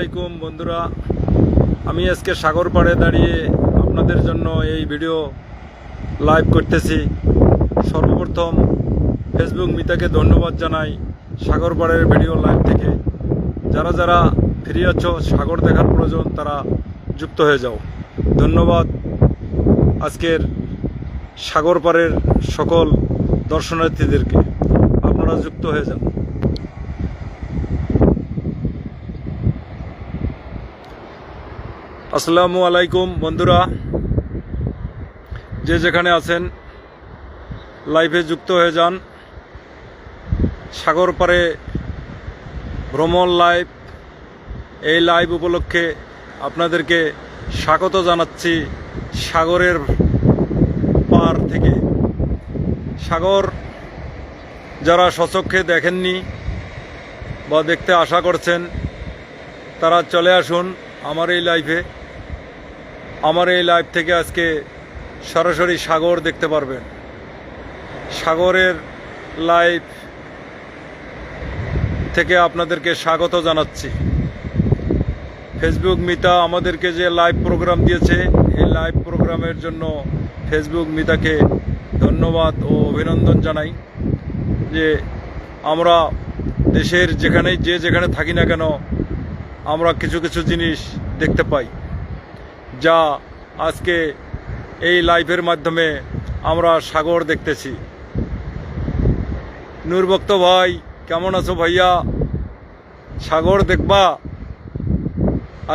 আলাইকুম বন্ধুরা, আমি আজকে সাগর পাড়ে দাঁড়িয়ে আপনাদের জন্য এই ভিডিও লাইভ করতেছি। সর্বপ্রথম ফেসবুক মিতাকে ধন্যবাদ জানাই সাগর পাড়ের ভিডিও লাইভ থেকে। যারা যারা ফ্রি আছো, সাগর দেখার প্রয়োজন, তারা যুক্ত হয়ে যাও। ধন্যবাদ আজকের সাগর পাড়ের সকল দর্শনার্থীদেরকে, আপনারা যুক্ত হয়ে যান। আসসালামু আলাইকুম বন্ধুরা, যে যেখানে আছেন লাইভে যুক্ত হয়ে যান। সাগর পাড়ে ভ্রমণ লাইভ, এই লাইভ উপলক্ষে আপনাদেরকে স্বাগত জানাচ্ছি সাগরের পার থেকে। সাগর যারা স্বচক্ষে দেখেননি বা দেখতে আশা করছেন, তারা চলে আসুন আমার এই লাইভে। আমার এই লাইভ থেকে আজকে সরাসরি সাগর দেখতে পারবেন। সাগরের লাইভ থেকে আপনাদেরকে স্বাগত জানাচ্ছি। ফেসবুক মিতা আমাদেরকে যে লাইভ প্রোগ্রাম দিয়েছে, এই লাইভ প্রোগ্রামের জন্য ফেসবুক মিতাকে ধন্যবাদ ও অভিনন্দন জানাই। যে আমরা দেশের যেখানে থাকি না কেন, আমরা কিছু কিছু জিনিস দেখতে পাই, যা আজকে এই লাইভের মাধ্যমে আমরা সাগর দেখতেছি। নূরবক্ত ভাই, কেমন আছো ভাইয়া? সাগর দেখবা?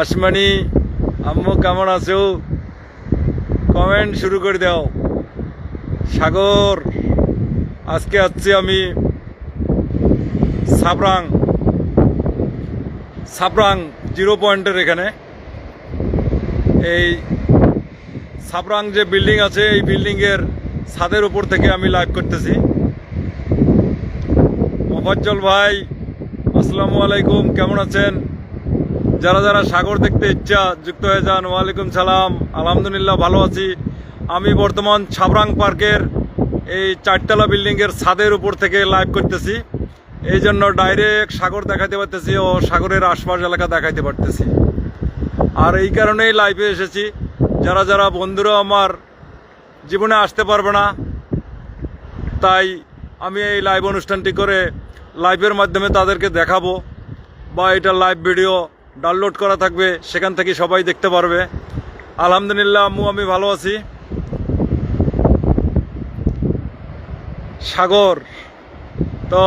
আসমানি আম্মু কেমন আছো? কমেন্ট শুরু করে দাও। সাগর আজকে আসছি আমি সাবরাং 0 পয়েন্টের এখানে। এই সাবরাং যে বিল্ডিং আছে, এই বিল্ডিংয়ের ছাদের উপর থেকে আমি লাইভ করতেছি। মোফাজ্জল ভাই, আসসালামু আলাইকুম, কেমন আছেন? যারা যারা সাগর দেখতে ইচ্ছা যুক্ত হয়ে যান। ওয়ালাইকুম সালাম, আলহামদুলিল্লাহ ভালো আছি। আমি বর্তমান সাবরাং পার্কের এই 4তলা বিল্ডিংয়ের ছাদের উপর থেকে লাইভ করতেছি। এই জন্য ডাইরেক্ট সাগর দেখাতে পারতেছি ও সাগরের আশপাশ এলাকা দেখাইতে পারতেছি। আর এই কারণেই লাইভে এসেছি। যারা যারা বন্ধুরা আমার জীবনে আসতে পারবে না, তাই আমি এই লাইভ অনুষ্ঠানটি করে লাইভের মাধ্যমে তাদেরকে দেখাবো, বা এটা লাইভ ভিডিও ডাউনলোড করা থাকবে, সেখান থেকে সবাই দেখতে পারবে। আলহামদুলিল্লাহ আম্মু, আমি ভালো আছি। সাগর তো